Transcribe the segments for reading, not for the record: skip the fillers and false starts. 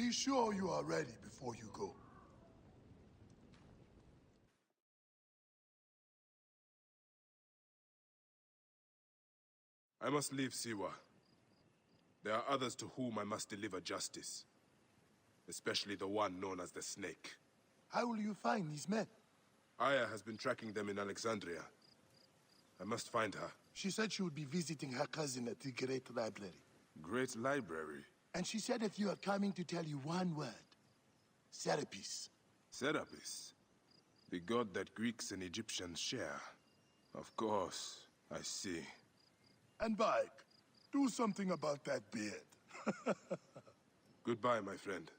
Be sure you are ready before you go. I must leave Siwa. There are others to whom I must deliver justice. Especially the one known as the Snake. How will you find these men? Aya has been tracking them in Alexandria. I must find her. She said she would be visiting her cousin at the Great Library. Great Library? And she said if you are coming to tell you one word. Serapis. Serapis? The god that Greeks and Egyptians share. Of course, I see. And Bike, do something about that beard. Goodbye, my friend.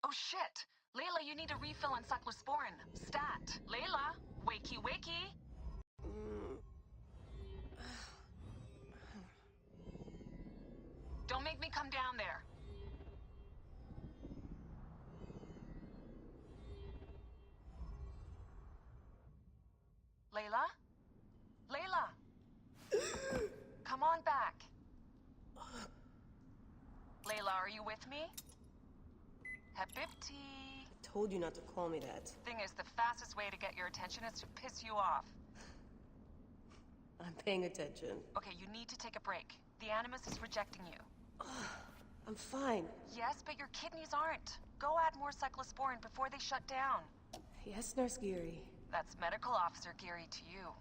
Oh shit! Layla, you need a refill on cyclosporin. Stat. Layla! Wakey, wakey! Don't make me come down there. Layla? Layla! Come on back. Layla, are you with me? Habibti. Told you not to call me that. Thing is, the fastest way to get your attention is to piss you off. I'm paying attention. Okay, you need to take a break. The Animus is rejecting you. I'm fine. Yes, but your kidneys aren't. Go add more cyclosporin before they shut down. Yes, Nurse Geary. That's Medical Officer Geary to you.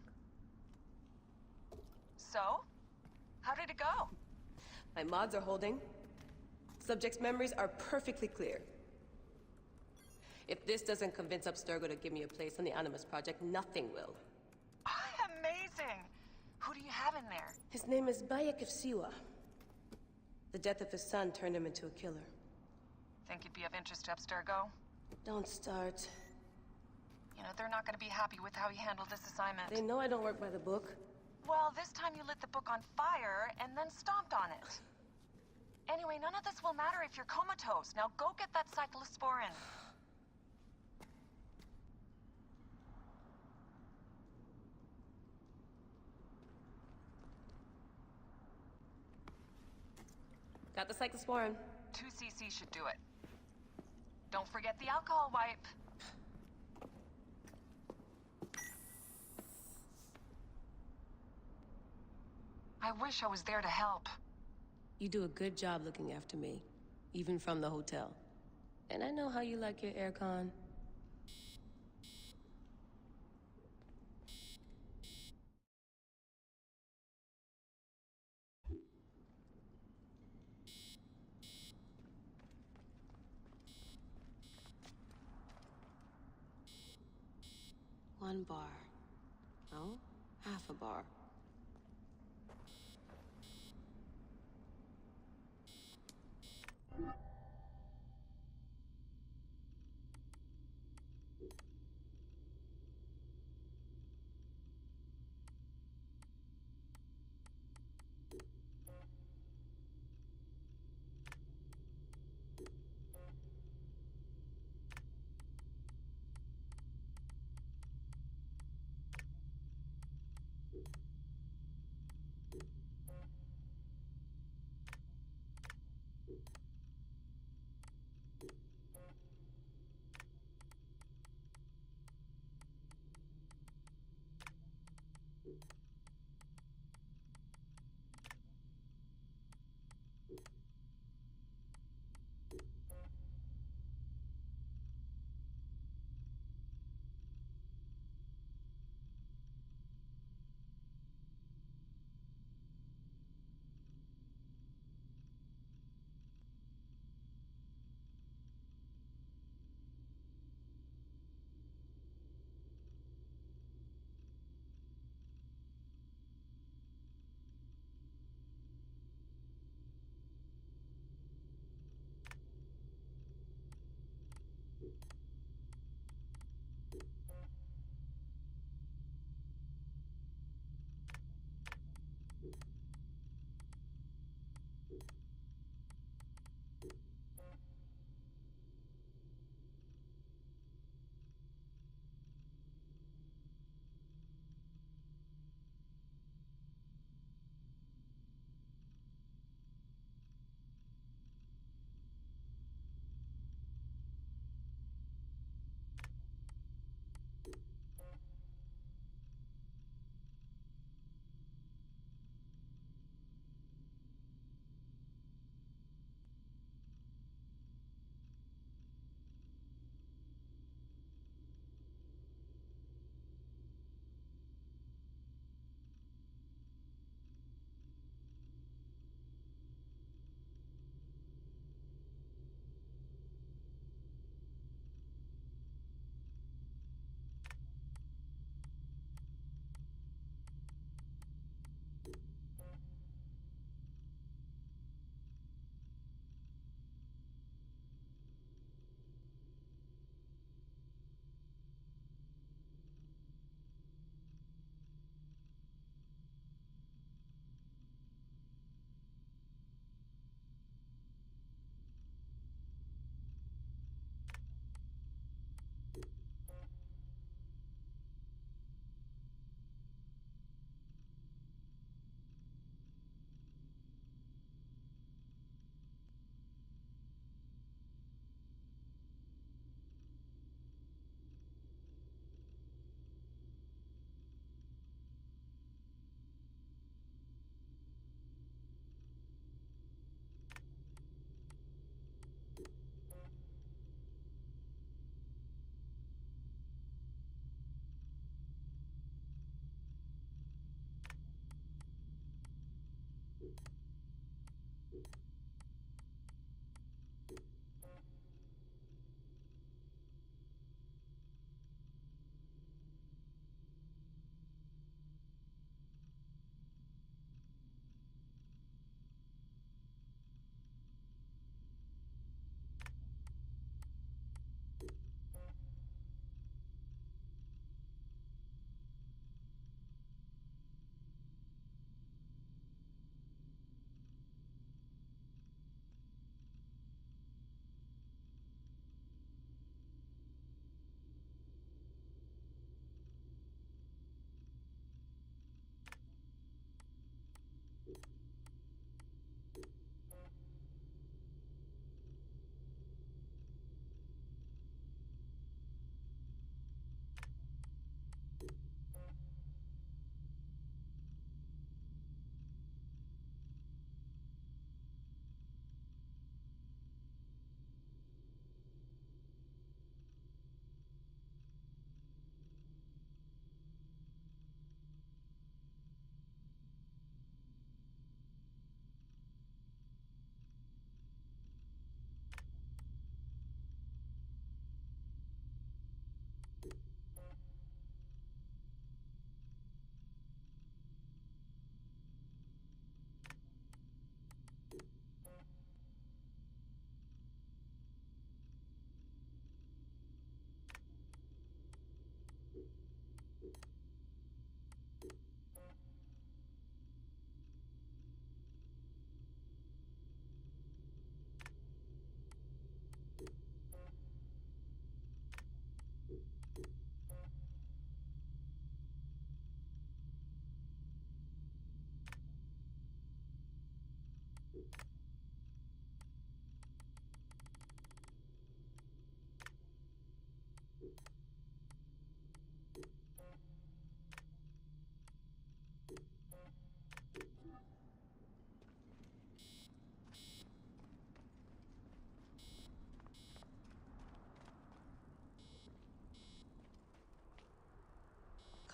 So? How did it go? My mods are holding. Subject's memories are perfectly clear. If this doesn't convince Abstergo to give me a place on the Animus Project, nothing will. Amazing! Who do you have in there? His name is Bayek of Siwa. The death of his son turned him into a killer. Think you'd be of interest to Abstergo? Don't start. You know, they're not gonna be happy with how you handled this assignment. They know I don't work by the book. Well, this time you lit the book on fire and then stomped on it. Anyway, none of this will matter if you're comatose. Now go get that cyclosporin. Got the cyclosporin. 2 cc should do it. Don't forget the alcohol wipe. I wish I was there to help. You do a good job looking after me, even from the hotel. And I know how you like your aircon. One bar. No, half a bar.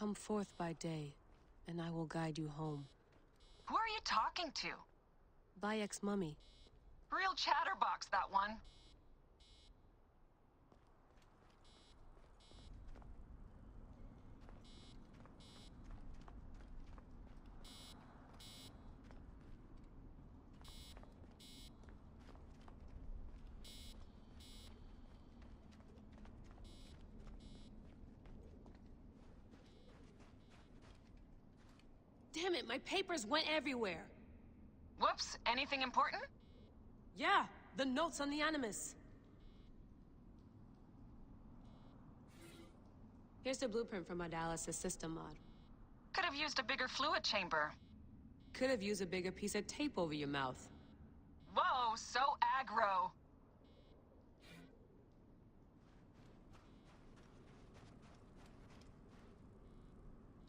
Come forth by day, and I will guide you home. Who are you talking to? Bayek's mummy. Real chatterbox, that one. Damn it, my papers went everywhere. Whoops, anything important? Yeah, the notes on the Animus. Here's the blueprint for my dialysis system mod. Could have used a bigger fluid chamber. Could have used a bigger piece of tape over your mouth. Whoa, so aggro.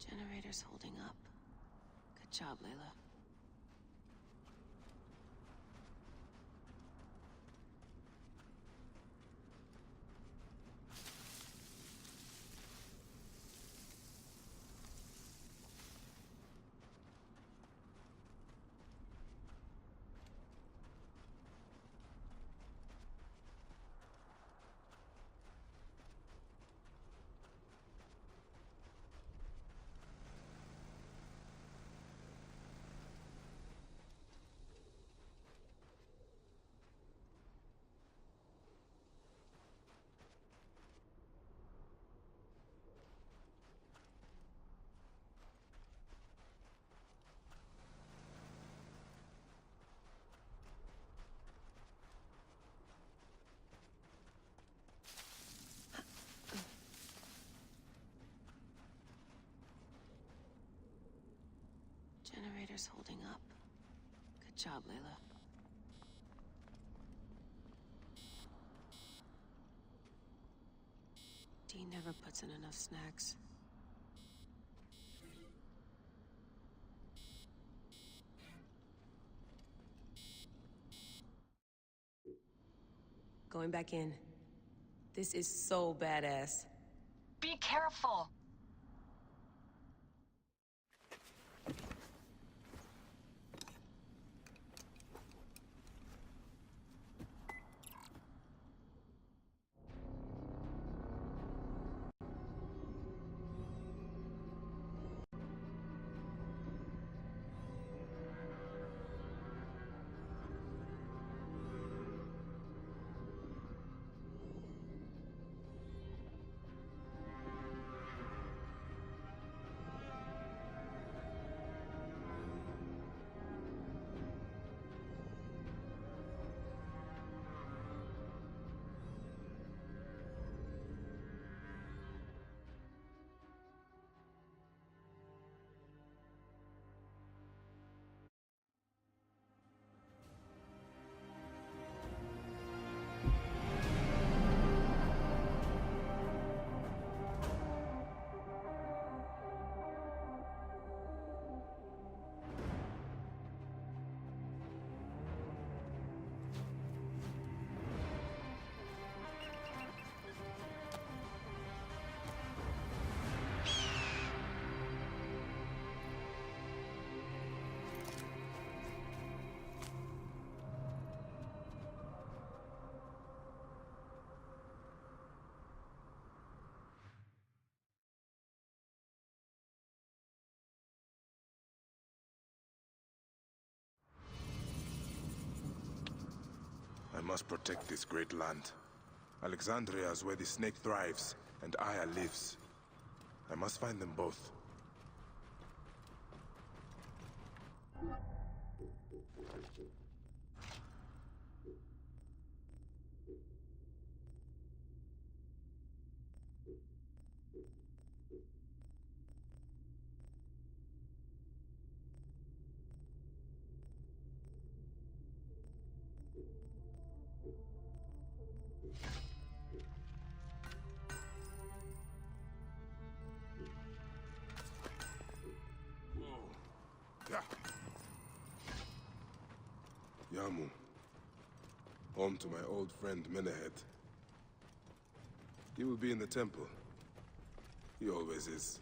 Generator's holding up. Good job, Layla. Generator's holding up. Good job, Layla. Dee never puts in enough snacks. Going back in. This is so badass. Be careful. I must protect this great land. Alexandria is where the snake thrives, and Aya lives. I must find them both. Yamu. Home to my old friend Menehet. He will be in the temple. He always is.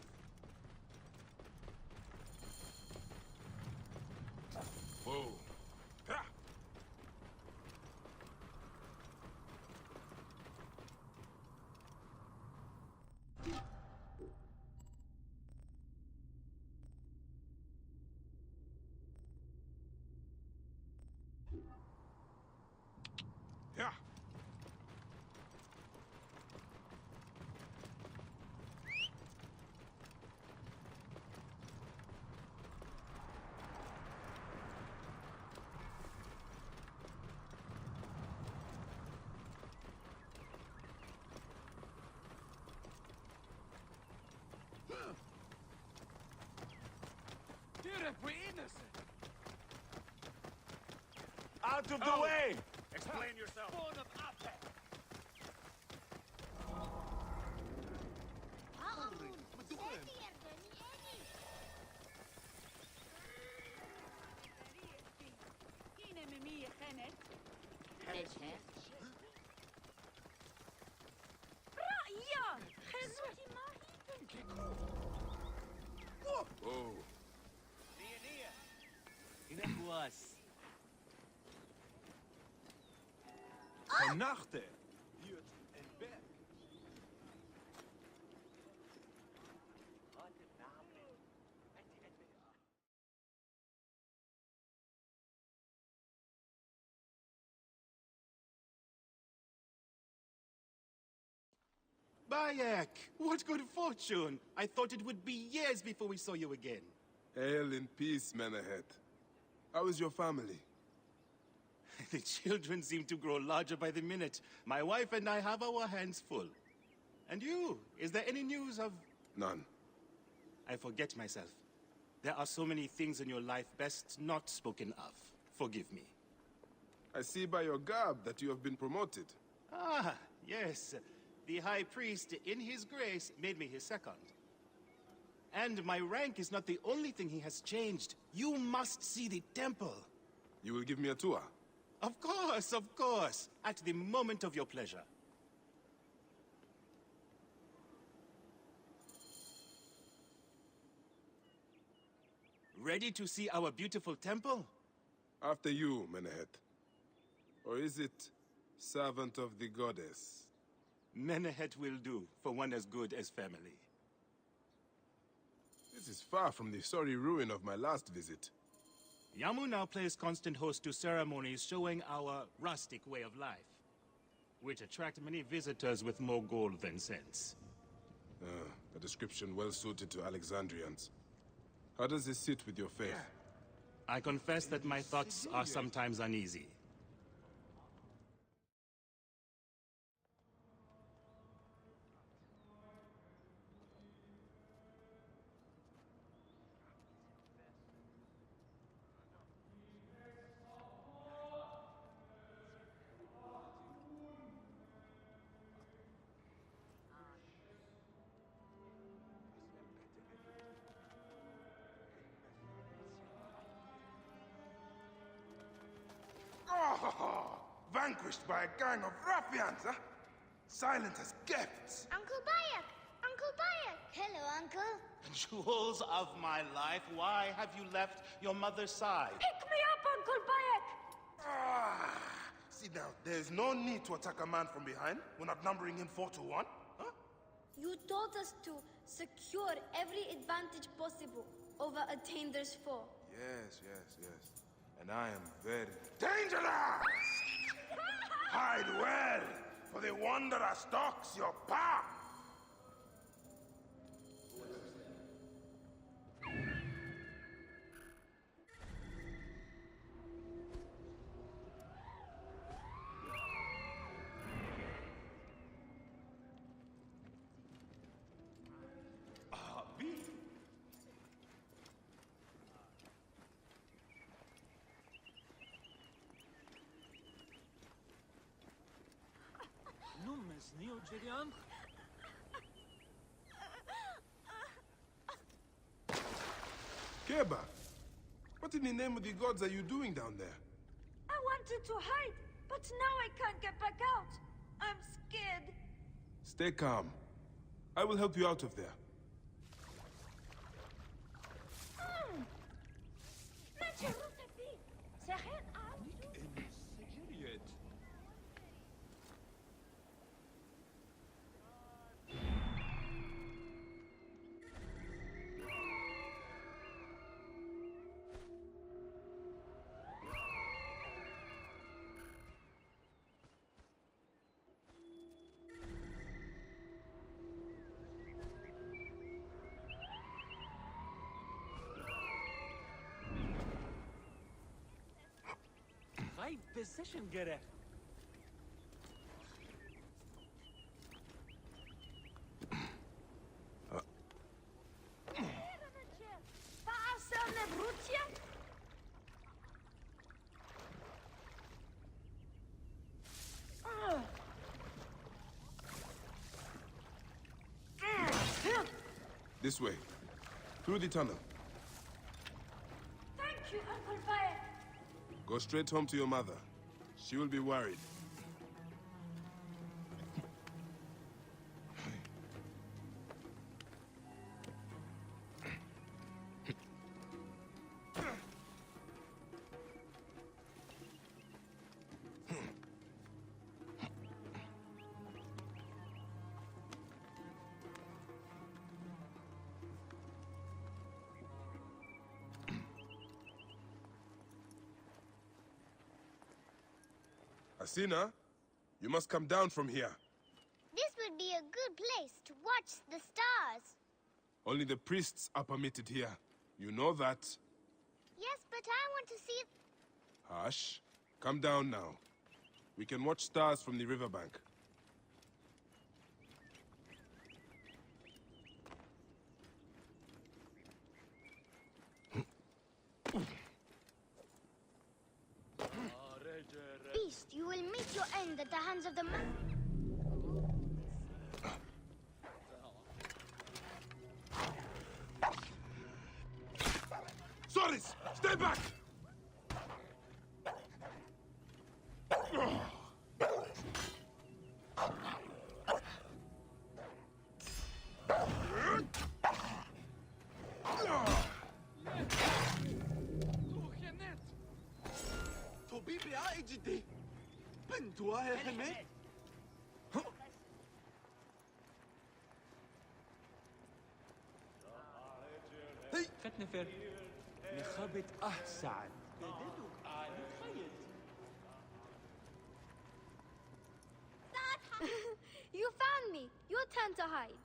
Out of the way! Explain yourself. Oh, Nachte. Bayek, what good fortune! I thought it would be years before we saw you again. hail in peace, Menehet. How is your family? The children seem to grow larger by the minute. My wife and I have our hands full. And you, is there any news of... None. I forget myself. There are so many things in your life best not spoken of. Forgive me. I see by your garb that you have been promoted. Ah, yes. The High Priest, in his grace, made me his second. And my rank is not the only thing he has changed. You must see the temple. You will give me a tour? Of course. At the moment of your pleasure. Ready to see our beautiful temple? After you, Menehet. Or is it servant of the goddess? Menehet will do, for one as good as family. This is far from the sorry ruin of my last visit. Yamu now plays constant host to ceremonies showing our rustic way of life, which attract many visitors with more gold than sense. A description well suited to Alexandrians. How does this sit with your faith? I confess that my thoughts are sometimes uneasy. Oh, vanquished by a gang of ruffians, huh? Silent as gifts. Uncle Bayek! Uncle Bayek! Hello, Uncle. Jewels of my life, why have you left your mother's side? Pick me up, Uncle Bayek! Ah, see now, there's no need to attack a man from behind. We're not numbering him 4 to 1, huh? You told us to secure every advantage possible over a dangerous foe. Yes. And I am very dangerous! Hide well, for the wanderer stalks your path! Keba, what in the name of the gods are you doing down there? I wanted to hide, but now I can't get back out. I'm scared. Stay calm. I will help you out of there. Position gerek. This way. Through the tunnel. Thank you, Uncle Bayek. Go straight home to your mother. She will be worried. Asina, you must come down from here. This would be a good place to watch the stars. Only the priests are permitted here. You know that. Yes, but I want to see... Hush. Come down now. We can watch stars from the riverbank. Beast, you will meet your end at the hands of the man. Soris! Stay back! طبيبي عائد جدي بنت وهي حمد فتنفر نخبت أحسن You found me. Your turn to hide.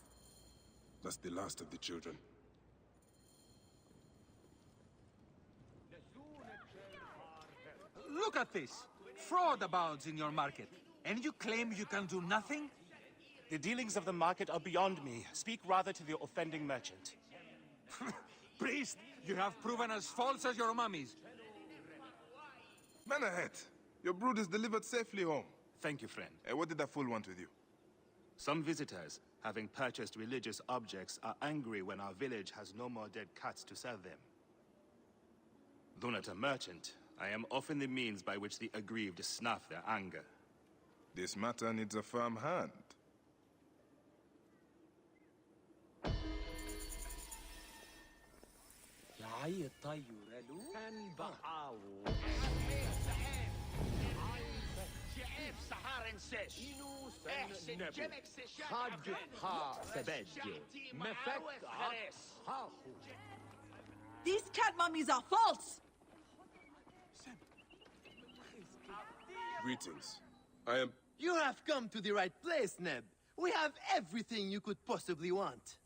That's the last of the children. Look at this! Fraud abounds in your market. And you claim you can do nothing? The dealings of the market are beyond me. Speak rather to the offending merchant. Priest, you have proven as false as your mummies. Man ahead. Your brood is delivered safely home. Thank you, friend. What did that fool want with you? Some visitors, having purchased religious objects, are angry when our village has no more dead cats to sell them. Though not a merchant, I am often the means by which the aggrieved snuff their anger. This matter needs a firm hand. These cat mummies are false! Greetings. I am... You have come to the right place, Neb. We have everything you could possibly want.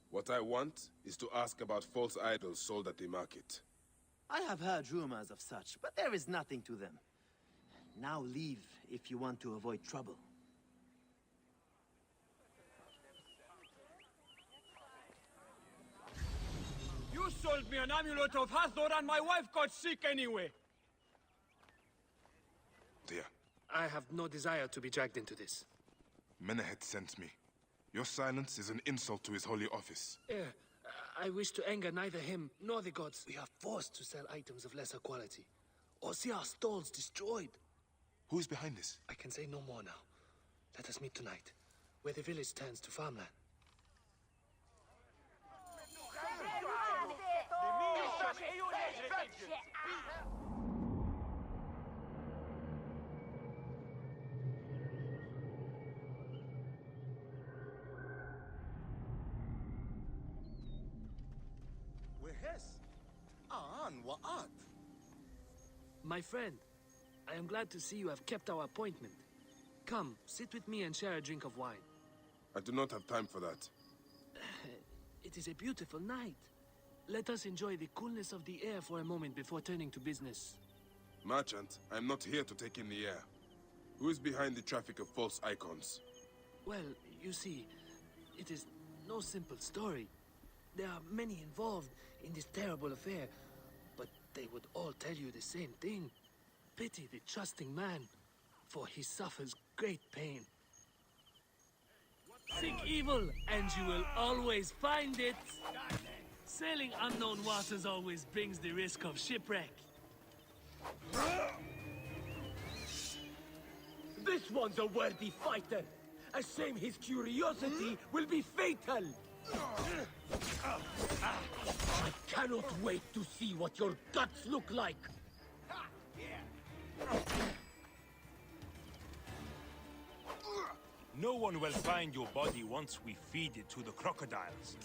What I want is to ask about false idols sold at the market. I have heard rumors of such, but there is nothing to them. Now leave if you want to avoid trouble. You sold me an amulet of Hathor and my wife got sick anyway. Dear, I have no desire to be dragged into this. Menehet sent me. Your silence is an insult to his holy office. I wish to anger neither him nor the gods. We are forced to sell items of lesser quality, or see our stalls destroyed. Who is behind this? I can say no more now. Let us meet tonight, where the village turns to farmland. My friend, I am glad to see you have kept our appointment. Come, sit with me and share a drink of wine. I do not have time for that. It is a beautiful night. Let us enjoy the coolness of the air for a moment before turning to business. Merchant, I am not here to take in the air. Who is behind the traffic of false icons? Well, you see, it is no simple story. There are many involved in this terrible affair, but they would all tell you the same thing. Pity the trusting man, for he suffers great pain. Seek evil, and you will always find it. Sailing unknown waters always brings the risk of shipwreck. This one's a worthy fighter. A shame his curiosity will be fatal. I cannot wait to see what your guts look like. No one will find your body once we feed it to the crocodiles.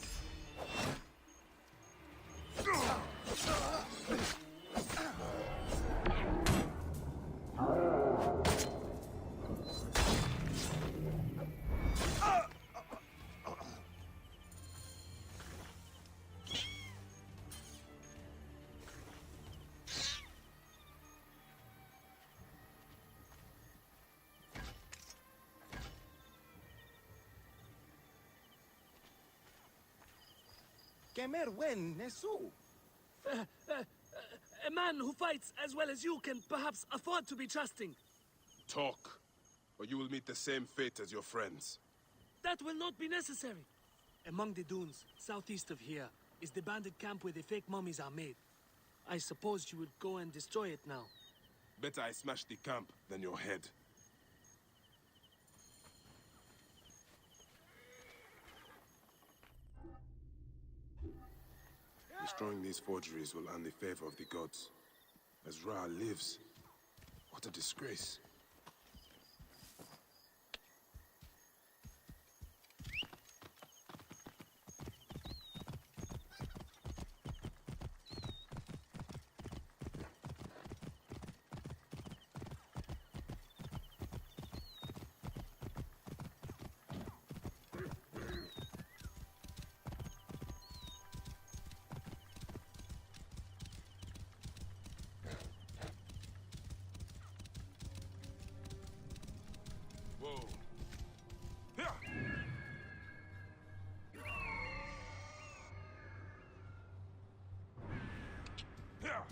Kemer wen nesu. A man who fights as well as you can perhaps afford to be trusting. Talk, or you will meet the same fate as your friends. That will not be necessary. Among the dunes, southeast of here, is the bandit camp where the fake mummies are made. I suppose you would go and destroy it now. Better I smash the camp than your head. Destroying these forgeries will earn the favor of the gods. As Ra lives, what a disgrace. Whoa. Yeah. Yeah.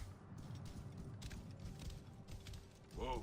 Whoa.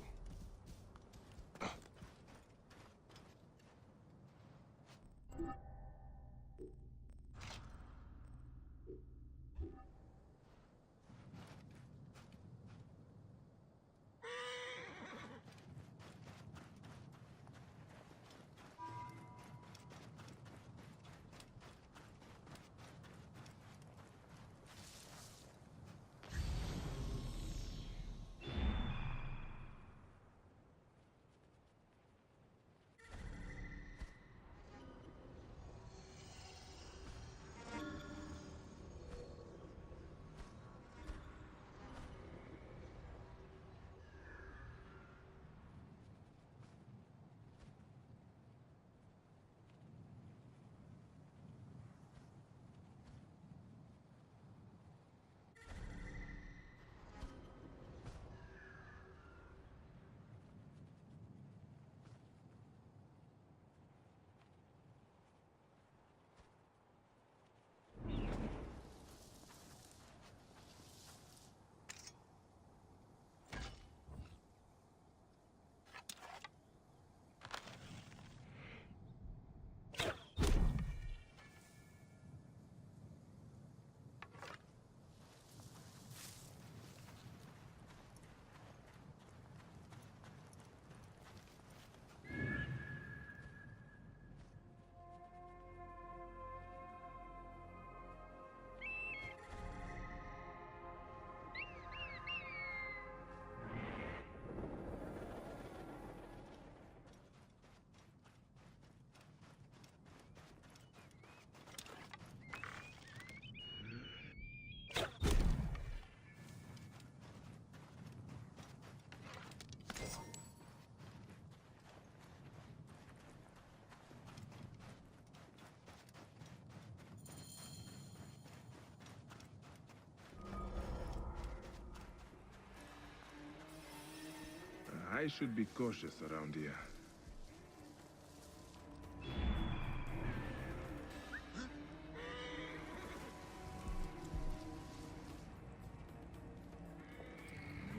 I should be cautious around here.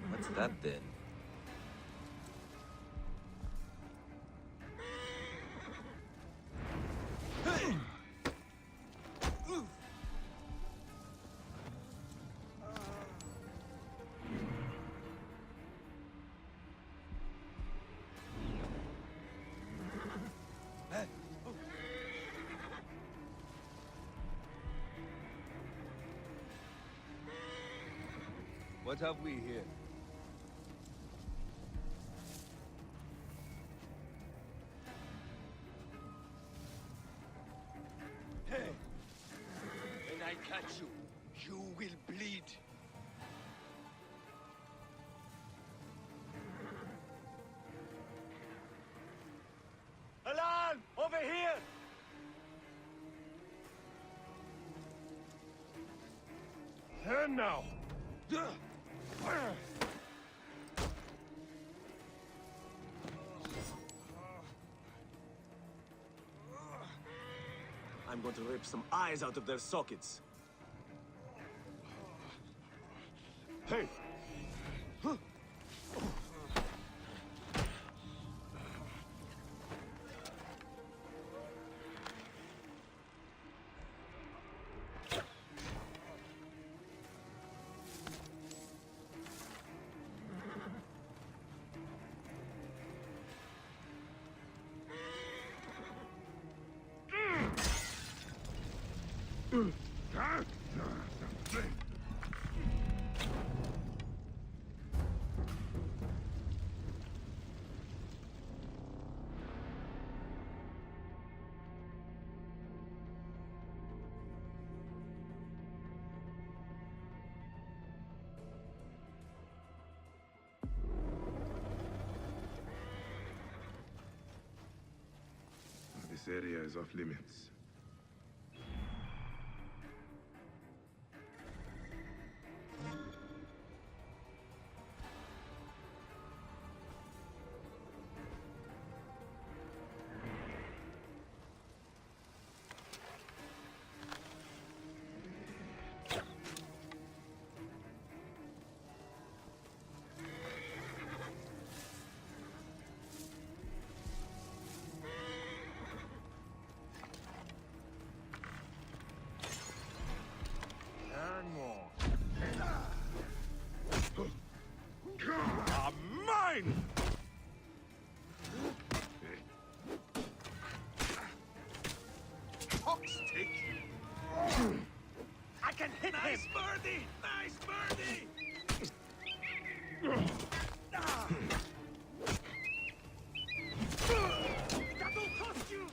What's that then? What have we here? Hey! When I catch you, you will bleed. Alan! Over here! And now. I'm going to rip some eyes out of their sockets. Hey! This area is off limits. Are mine! Fox take you! I can hit him! Birdie! Nice birdie! That'll cost you!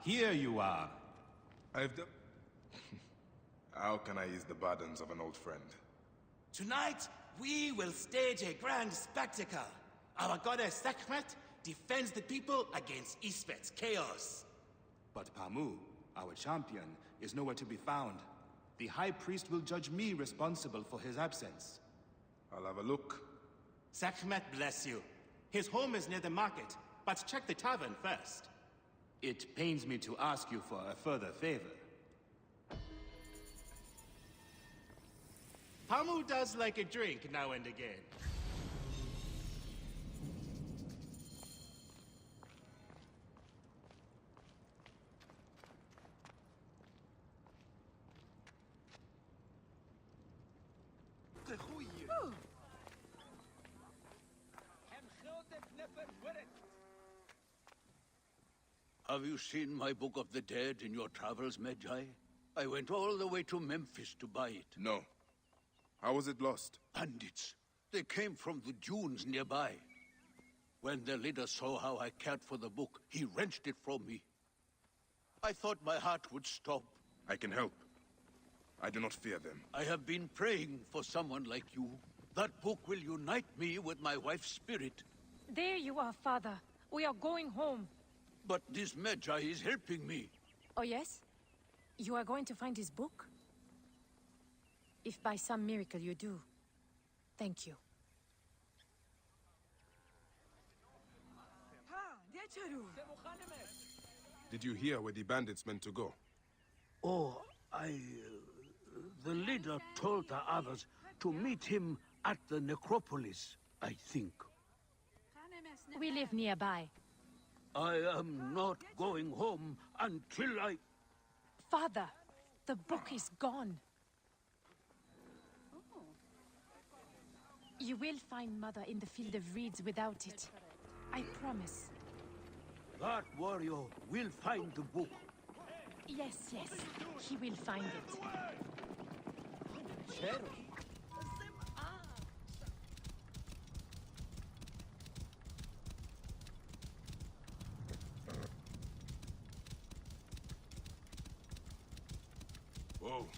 Here you are. How can I ease the burdens of an old friend? Tonight, we will stage a grand spectacle. Our goddess Sekhmet defends the people against Ispet's chaos. But Pamu, our champion, is nowhere to be found. The High Priest will judge me responsible for his absence. I'll have a look. Sekhmet bless you. His home is near the market, but check the tavern first. It pains me to ask you for a further favor. Pamu does like a drink now and again. Have you seen my Book of the Dead in your travels, Magi? I went all the way to Memphis to buy it. No. How was it lost? Bandits. They came from the dunes nearby. When their leader saw how I cared for the book, he wrenched it from me. I thought my heart would stop. I can help. I do not fear them. I have been praying for someone like you. That book will unite me with my wife's spirit. There you are, Father. We are going home. But this Magi is helping me. Oh, yes? You are going to find his book? If by some miracle you do, thank you. Did you hear where the bandits meant to go? Oh, the leader told the others to meet him at the necropolis, I think. We live nearby. I am not going home until I... Father, the book is gone. You will find Mother in the field of reeds without it. I promise. That warrior will find the book. Yes, yes. He will find it. Whoa.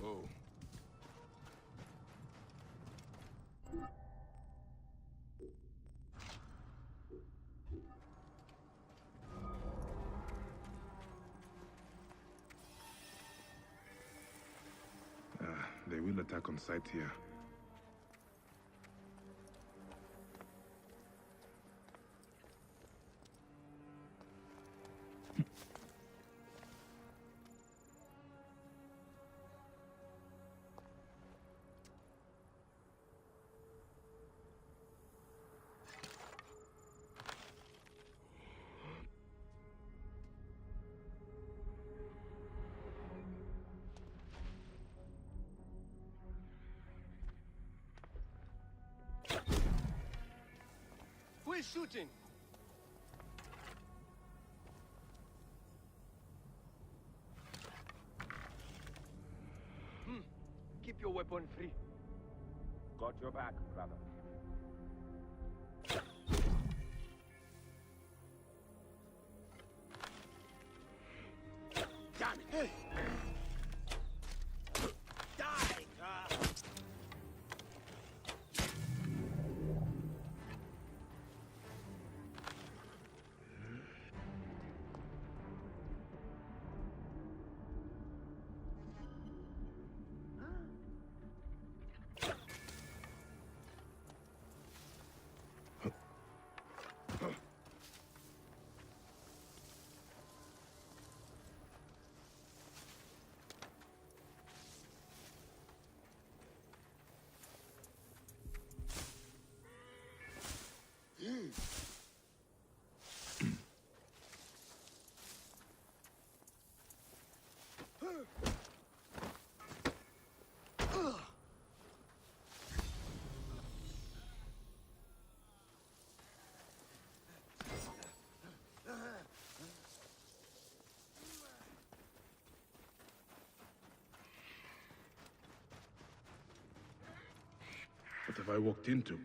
Whoa. They will attack on sight here. Who is shooting? Keep your weapon free. Got your back, brother. Damn it! Hey. Die! What have I walked into?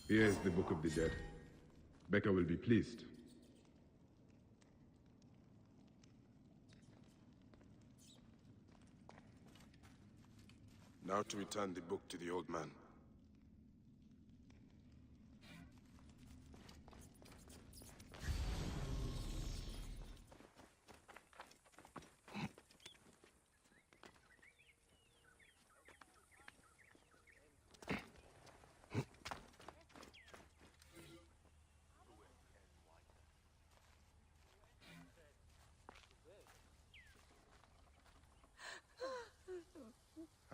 Here is the Book of the Dead. Becca will be pleased. Now to return the book to the old man.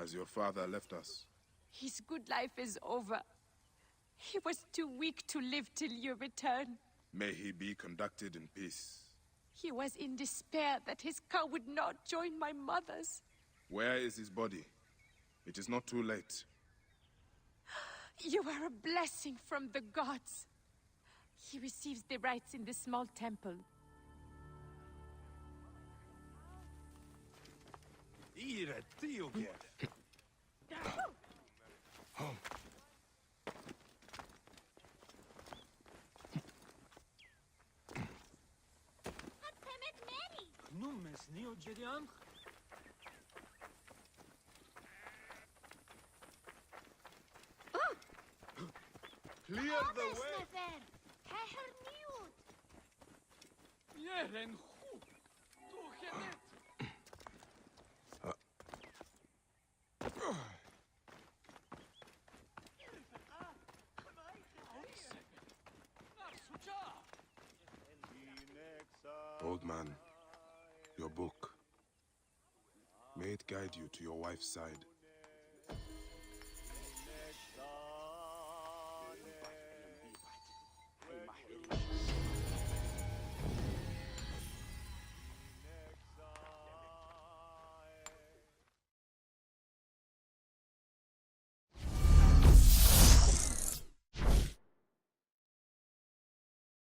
Has your father left us? His good life is over. He was too weak to live till you return. May he be conducted in peace. He was in despair that his cow would not join my mother's. Where is his body? It is not too late. You are a blessing from the gods. He receives the rites in the small temple. Clear the way! Old man, your book. May it guide you to your wife's side.